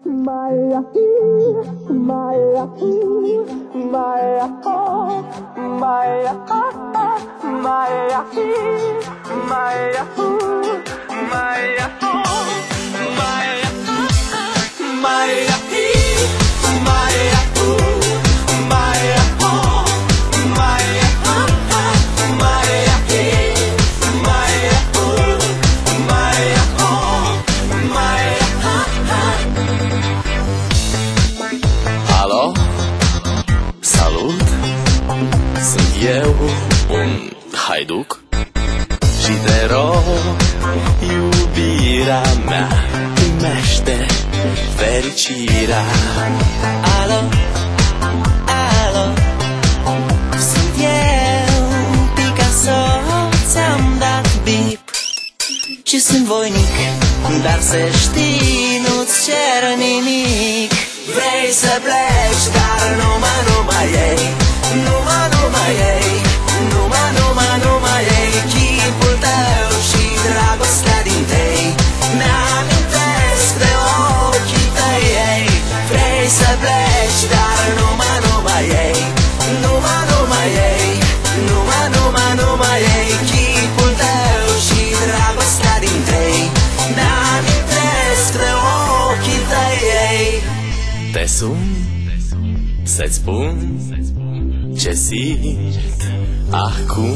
Maya, Maya, Maya, Maya, Maya, Maya, Alo, salut, sunt eu, un haiduc și te rog, iubirea mea, primește fericirea. Alo, alo, sunt eu, Picasso, ți-am dat bip și sunt voinic, dar să știi, nu-ți cer nimic. Vrei să pleci, dar numai ei, numai ei, numai ei, chipul tău și dragostea din tei mi-amintesc de ochii tăi ei. Vrei să pleci, dar numai ei, numai ei, numai ei, chipul tău și dragostea din tei mi-amintesc de ochii tăi ei. Te sun să-ți spun ce simt acum.